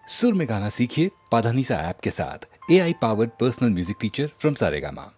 सुर में गाना सीखिए पाधानीसा ऐप के साथ। AI powered personal music teacher from Saregama.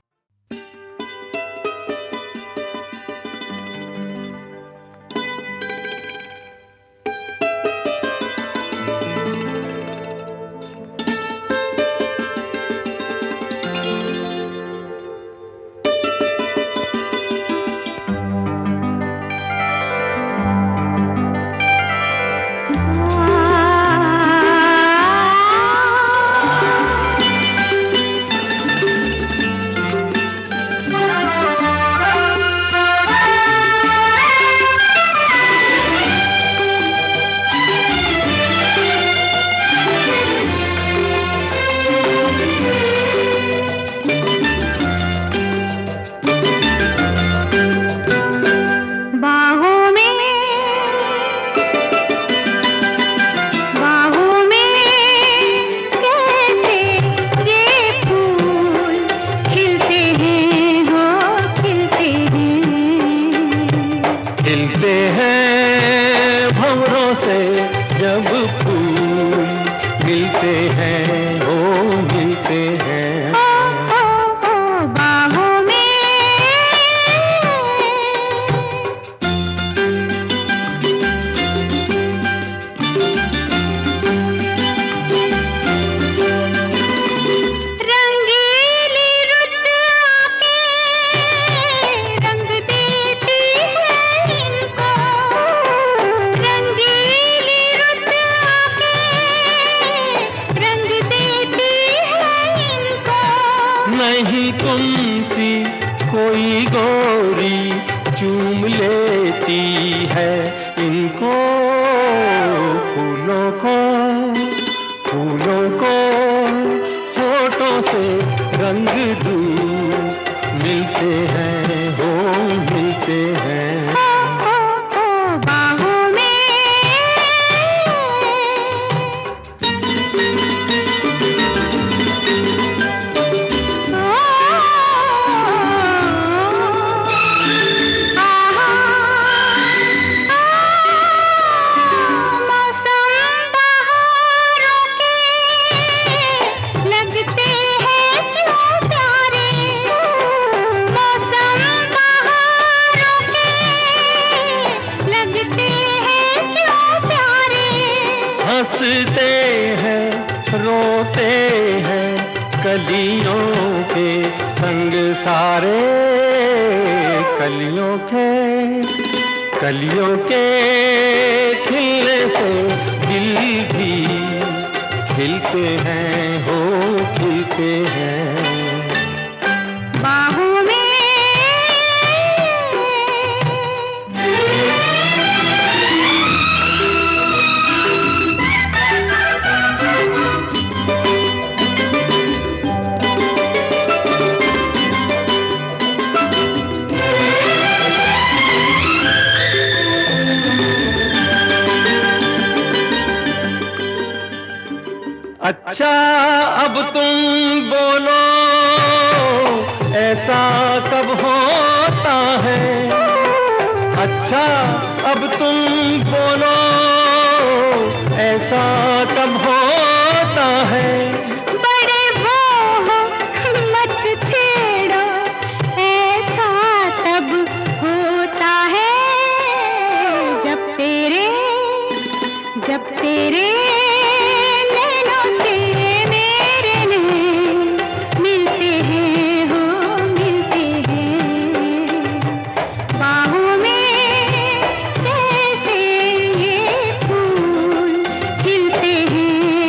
खिलते हैं भंवरों से जब फूल मिलते हैं, हो मिलते हैं। बाहों में रंगीली रुत आके रंग देती है इनको, रंगीली रुत आके रंग देती है इनको। नहीं तुमसी कोई गोरी चूम लेती है इनको। फूलों को होठों से रंग दूँ मिलते हैं, हो मिलते हैं। बाहों में मौसम बहारों के लगते हैं क्यों प्यारे, मौसम बहारों के लगते हैं क्यों प्यारे। हंसते हैं रोते हैं कलियों के संग सारे। कलियों के खिलने से दिल भी खिलते हैं, हो खिलते हैं। बाहों में अच्छा अब तुम बोलो, ऐसा कब होता है। अच्छा अब तुम बोलो, ऐसा कब होता है। बड़े वो हो मत छेड़ो, ऐसा तब होता है जब तेरे नैनों से मेरे नैन मिलते हैं, हो मिलते हैं। बाहों में कैसे ये फूल खिलते हैं,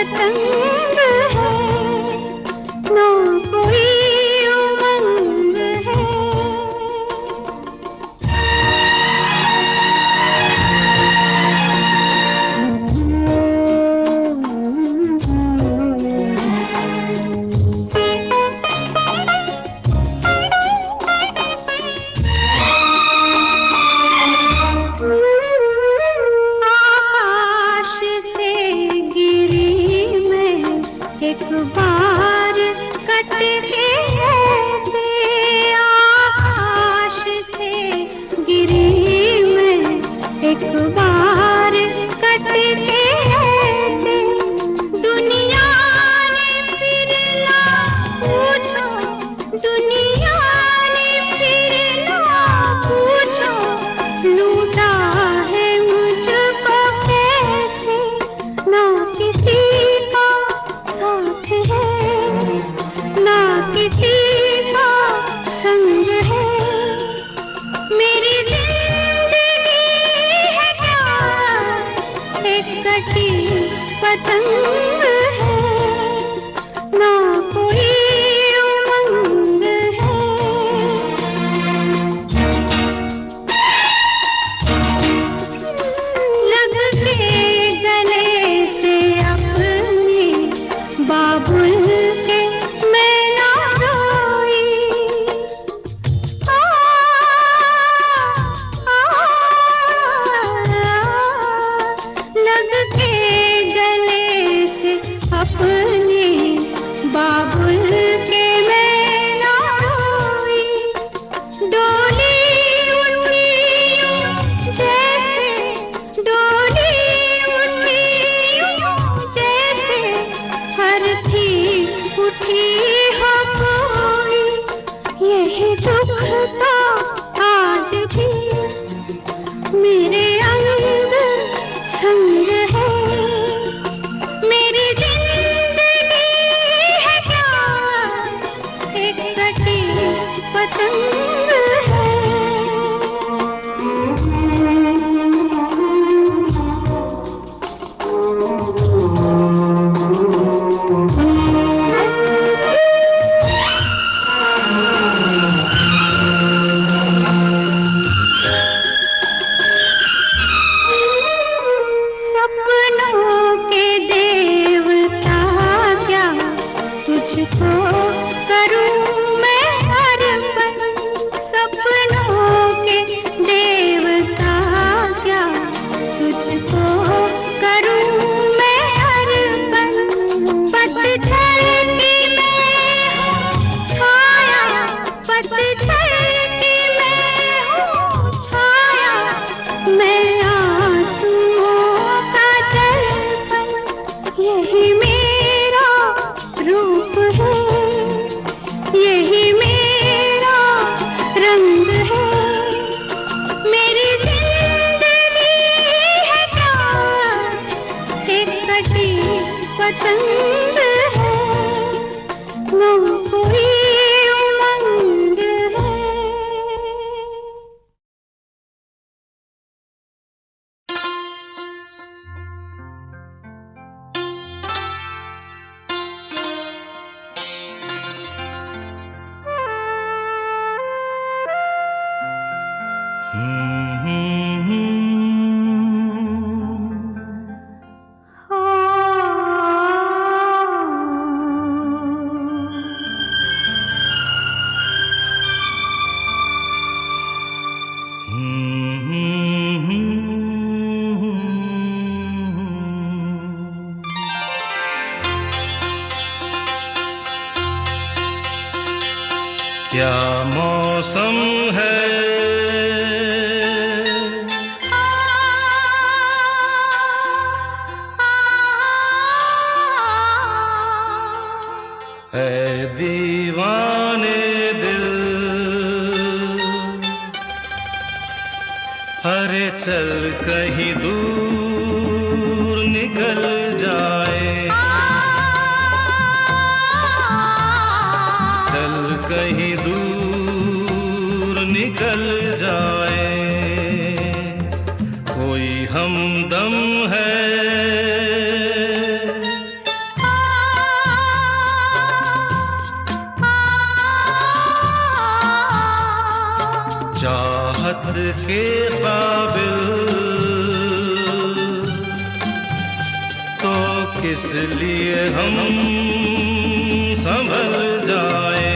पतंग है, ना कोई उमंग है। आकाश से गिरी मैं एक बार कट के ऐसे, आकाश से गिरी मैं एक बार कट के ऐसे। दुनिया ने फिर ना पूछो, दुनिया ने फिर ना पूछो, लूटा है मुझको कैसे। ना किसी का साथ है, ना किसी का संग है। मेरी जिंदगी है क्या एक कटी पतंग है, ना कोई उमंग है। लग के गले से अपने बाबुल के मैं ना रोई। आ, लग के गले से अपने बाबुल के मैं ना रोई। डोली उठी जैसे, डोली उठी जैसे हर थी उठी हो कोई। यही दुख था आज भी मेरे अंग संग है। मेरी जिंदगी है क्या एक कटी पतंग है। सपनों के देवता क्या तुझको करूं मैं अर्पण। सपनों के देवता क्या तुझको करूं मैं अर्पण। पतझड़ की मैं हूँ छाया, पतझड़ की मैं हूँ छाया, मैं आंसुओं का दर्पण। यही मेरा रूप है, यही मेरा रंग है। मेरी जिंदगी है क्या एक कटी पतंग है, ना कोई उमंग है। क्या मौसम है, है दीवाने दिल। अरे चल कहीं दूर निकल जाए, चल कहीं दूर निकल जाए। कोई हमदम है के काबिल तो किस लिए हम संभल जाए।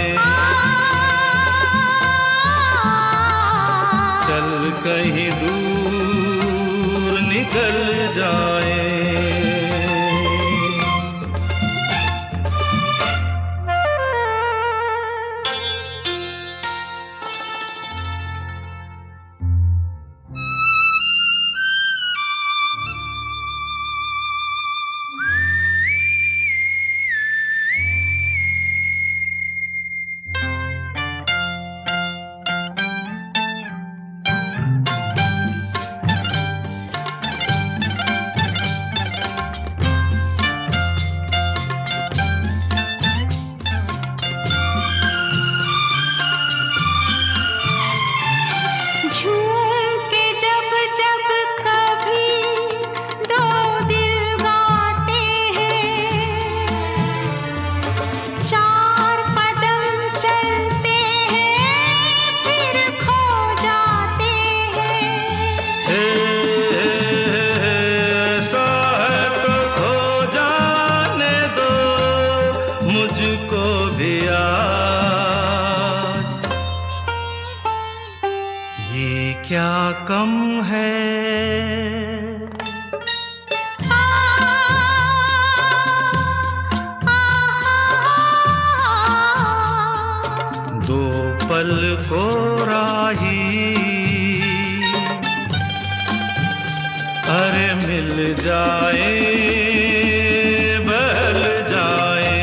चल कहीं दूर निकल जाए। मुझको भी आज ये क्या कम है। दो पल को राही अरे मिल जाए बहल जाए।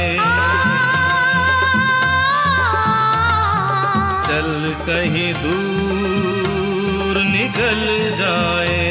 चल कहीं दूर निकल जाए।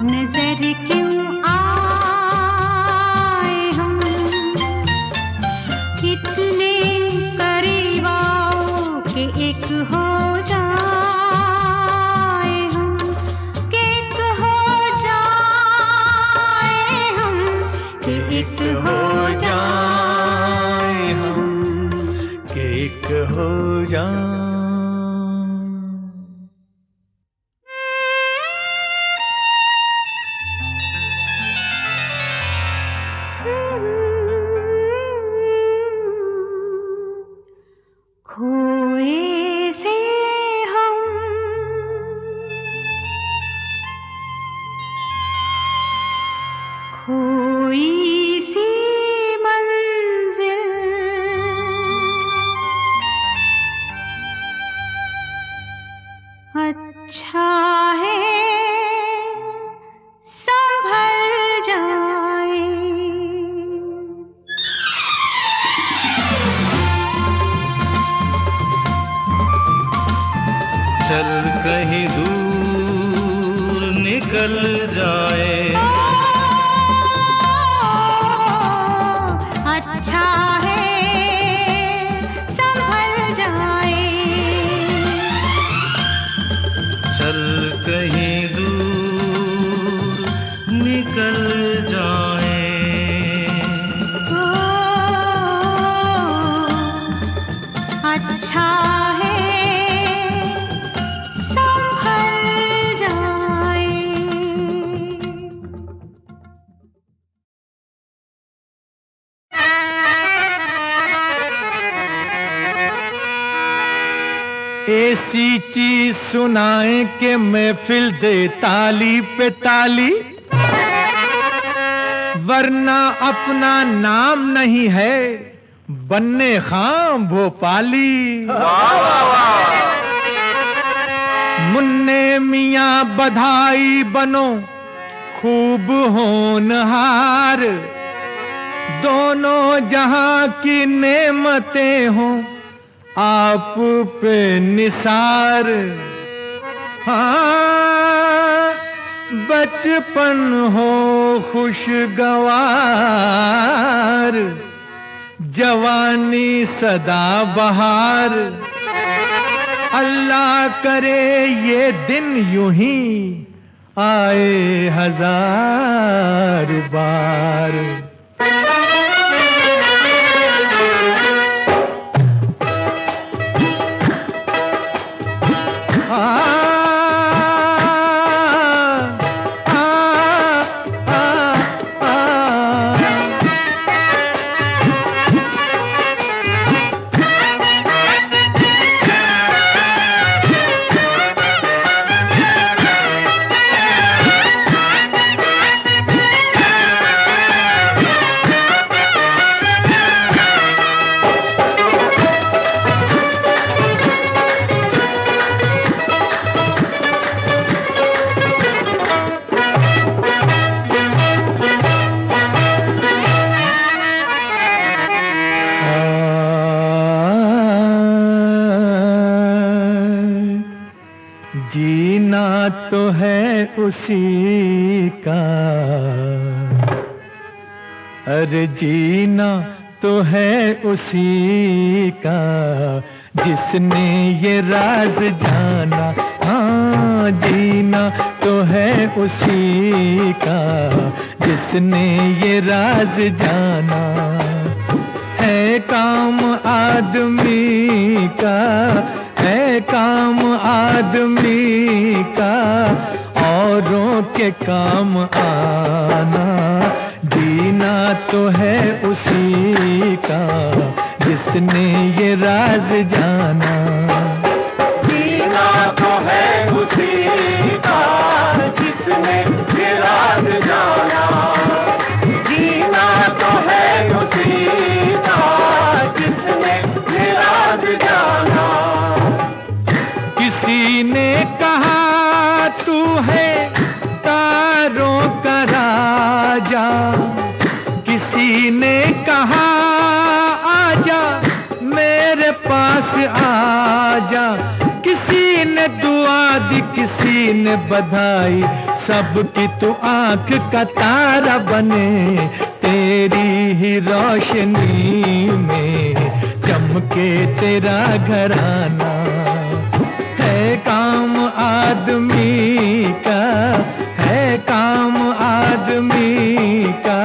नजर क्यों आए हम इतने करीब आओ कि एक हो जाए हम, कि एक हो जाए हम, कि एक हो जाए हम, कि एक हो जाए। खोए से हम खोई सी मंजिल अच्छा है संभल जाए। चल कहीं दूर निकल जाए। अच्छा है संभल जाए। चल कहीं दूर निकल जाए। अच्छा है ऐसी चीज सुनाए कि महफिल दे ताली पे ताली, वरना अपना नाम नहीं है बन्ने खां भोपाली। मुन्ने मियां बधाई बनो खूब होनहार, दोनों जहां की नेमतें हों आप पे निसार। हाँ, बचपन हो खुशगवार, जवानी सदा बहार, अल्लाह करे ये दिन यूं ही आए 1000 बार। जीना तो है उसी का, अरे जीना तो है उसी का जिसने ये राज जाना। हाँ, जीना तो है उसी का जिसने ये राज जाना। है काम आदमी का, है काम आदमी का औरों के काम आना। जीना तो है उसी का जिसने ये राज जाना। जीना तो है उसी का जिसने ये राज जाना। जीना तो है उसी का जिसने ये राज जाना। किसी ने कहा तू है तारों का राजा, किसी ने कहा आजा मेरे पास आजा। किसी ने दुआ दी, किसी ने बधाई, सबकी तू आंख का तारा बने। तेरी ही रोशनी में चमके तेरा घराना। है काम आदमी का, है काम आदमी का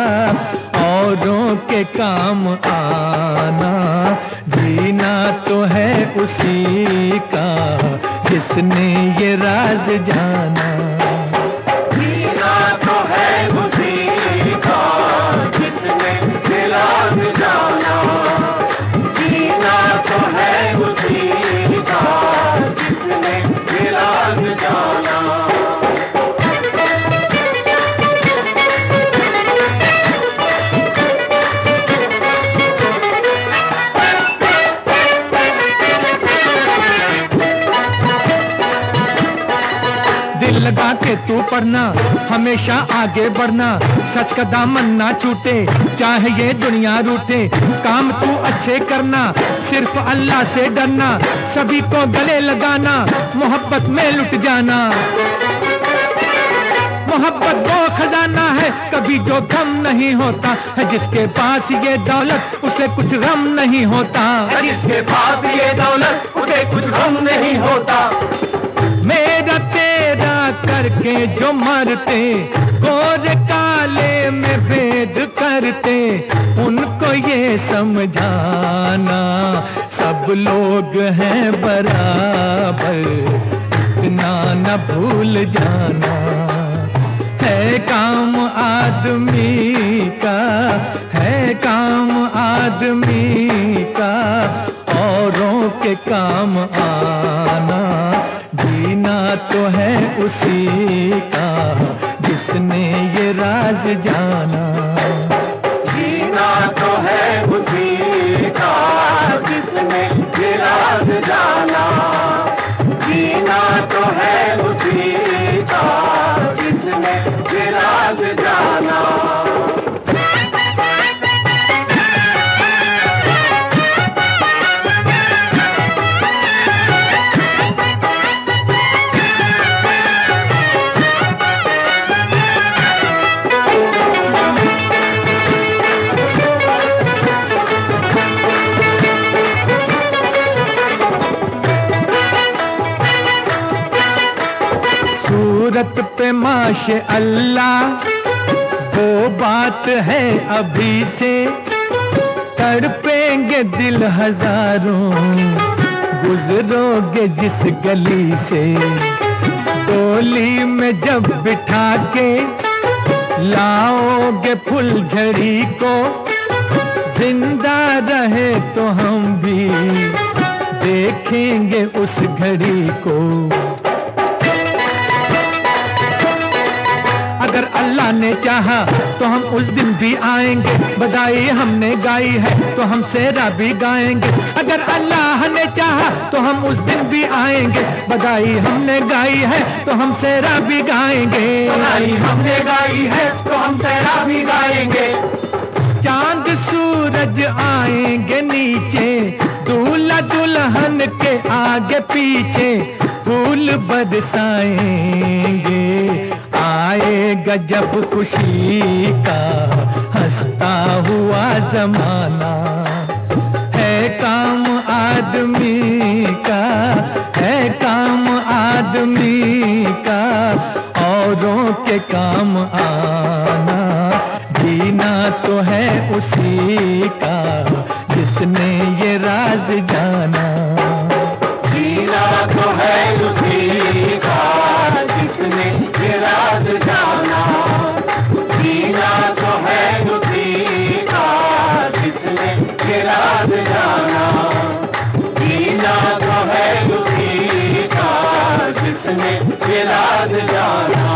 औरों के काम आना। जीना तो है उसी का जिसने ये राज जाना। जीना तो है उसी का जिसने ये राज जाना। जीना तो है उसी का जिसने ये राज जाना। दिल लगा के तू पढ़ना, हमेशा आगे बढ़ना। सच का दामन ना छूटे, चाहे ये दुनिया रूठे। काम तू अच्छे करना, सिर्फ अल्लाह से डरना। सभी को गले लगाना, मोहब्बत में लुट जाना। मोहब्बत वो खजाना है कभी जो गम नहीं होता है। जिसके पास ये दौलत उसे कुछ गम नहीं होता। जिसके पास ये दौलत उसे कुछ गम नहीं होता। मेरा तेरा करके जो मरते, गोरे काले में भेद करते, उनको ये समझाना सब लोग हैं बराबर, इतना न भूल जाना। है काम आदमी का, है काम आदमी का औरों के काम आना। उसी का जिसने ये राज जाना। जीना तो है उसी का जिसने ये राज जाना। जीना तो है उसी का जिसने ये राज जाना। सूरत पे माशे अल्लाह वो बात है अभी से, तड़पेंगे दिल हजारों गुजरोगे जिस गली से। डोली में जब बिठा के लाओगे फुलझड़ी को, जिंदा रहे तो हम भी देखेंगे उस घड़ी को। अगर अल्लाह ने चाहा तो हम उस दिन भी आएंगे, बधाई हमने गाई है तो हम सेरा भी गाएंगे। अगर अल्लाह ने चाहा तो हम उस दिन भी आएंगे, बधाई हमने गाई है तो हम सेरा भी गाएंगे। बधाई हमने गाई है तो हम सेरा भी गाएंगे। चांद सूरज आएंगे नीचे, दूल्हा दुल्हन के आगे पीछे फूल बरसाएंगे। आएगा जब खुशी का हंसता हुआ जमाना, है काम आदमी का, है काम आदमी का औरों के काम आना। जीना तो है उसी का जिसने ये राज जाना। जीना तो है उसी का जिसने ये राज जाना। जीना तो है उसी का जिसने ये राज जाना। जीना तो है उसी का जिसने ये राज जाना।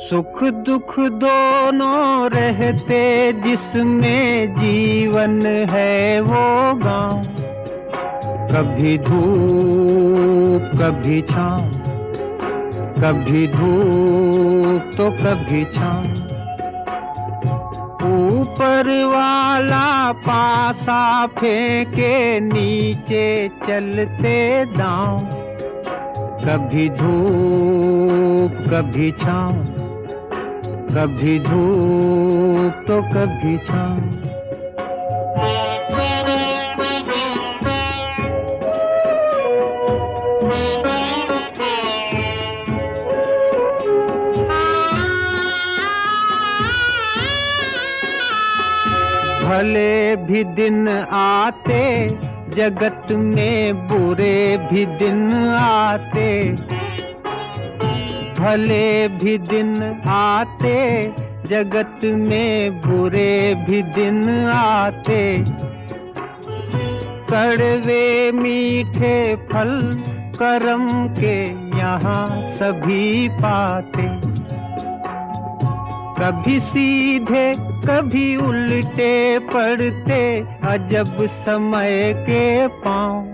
सुख दुख दोनों रहते जिसमें जीवन है वो गांव। कभी धूप कभी छाँव, कभी धूप तो कभी छाँव। ऊपर वाला पासा फेंके नीचे चलते दांव। कभी धूप कभी छाँव, कभी धूप तो कभी छाँव। भले भी दिन आते जगत में, बुरे भी दिन आते। भले भी दिन आते जगत में, बुरे भी दिन आते। कड़वे मीठे फल करम के यहाँ सभी पाते। कभी सीधे कभी उल्टे पड़ते अजब समय के पाँव।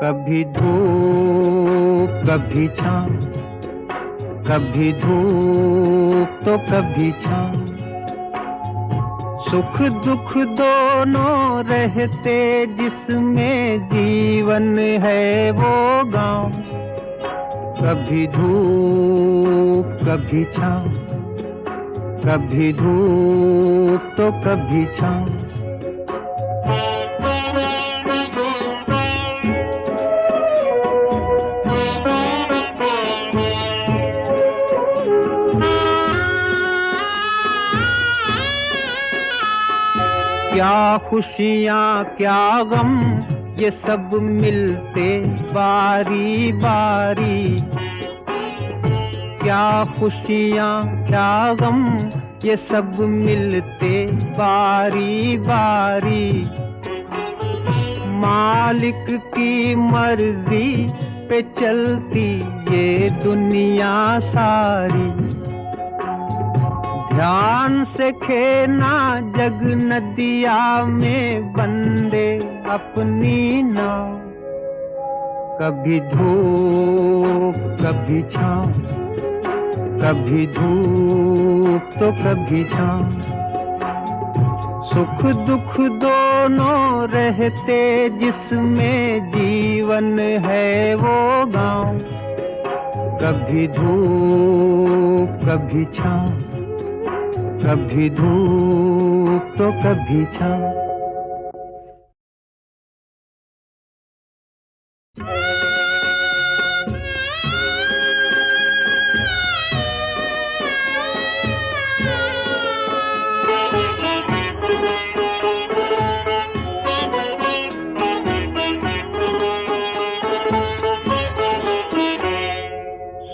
कभी धूप कभी छाँव, कभी धूप तो कभी छाँव। सुख दुख दोनों रहते जिसमें जीवन है वो गाँव। कभी धूप कभी छाँव, कभी धूप तो कभी छाँव। खुशियाँ क्या गम ये सब मिलते बारी बारी, क्या खुशियाँ क्या गम ये सब मिलते बारी बारी। मालिक की मर्जी पे चलती ये दुनिया सारी, ध्यान से खेना जग नदिया में बंदे अपनी नाव, कभी धूप कभी छाँव, कभी धूप तो कभी छाँव। सुख दुख दोनों रहते जिसमें जीवन है वो गाँव, कभी धूप कभी छाँव, कभी धूप तो कभी छाँव।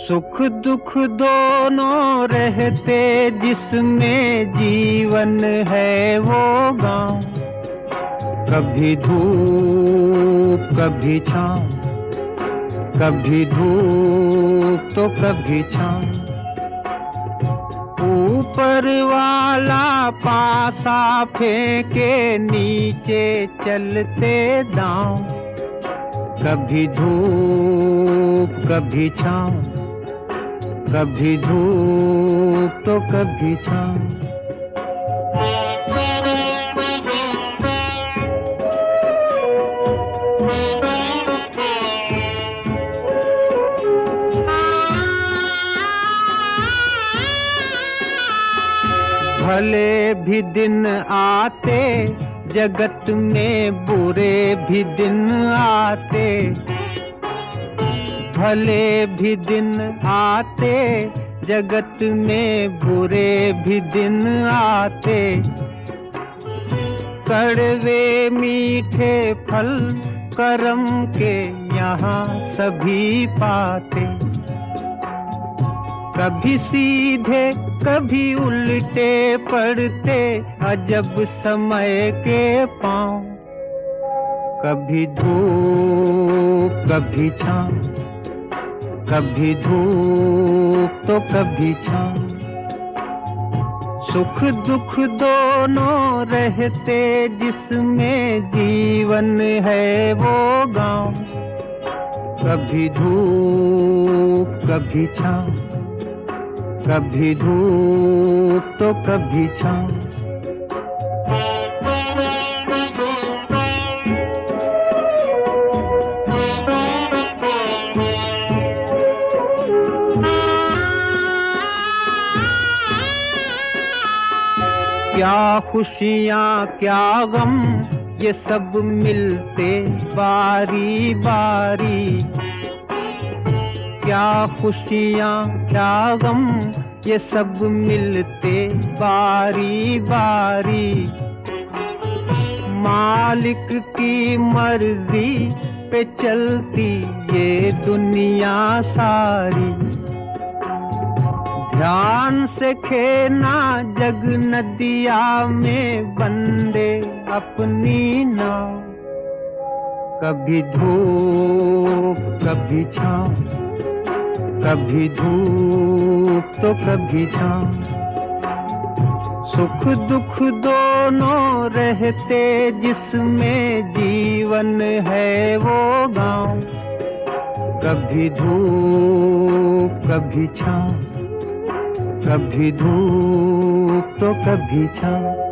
सुख दुख दोनों रहते जिसमें जीवन है वो गाँव, कभी धूप कभी छाँव, कभी धूप तो कभी छाँव। ऊपर वाला पासा फेंके नीचे चलते दाँव, कभी धूप कभी छाँव, कभी धूप तो कभी छाँव। भले भी दिन आते जगत में, बुरे भी दिन आते, भले भी दिन आते जगत में, बुरे भी दिन आते। कड़वे मीठे फल करम के यहाँ सभी पाते, कभी सीधे कभी उल्टे पड़ते अजब समय के पाँव, कभी धूप कभी छाँव, कभी धूप तो कभी छाँव। सुख दुख दोनों रहते जिसमें जीवन है वो गाँव, कभी धूप कभी छाँव, कभी धूप तो कभी छाँव। क्या खुशियाँ क्या गम ये सब मिलते बारी बारी, क्या खुशियाँ क्या गम ये सब मिलते बारी बारी। मालिक की मर्जी पे चलती ये दुनिया सारी, ध्यान से खेना जग नदिया में बंदे अपनी नाव, कभी धूप कभी छाँव, कभी धूप तो कभी छाँव। सुख दुख दोनों रहते जिसमें जीवन है वो गाँव, कभी धूप कभी छाँव, कभी धूप तो कभी छाँव।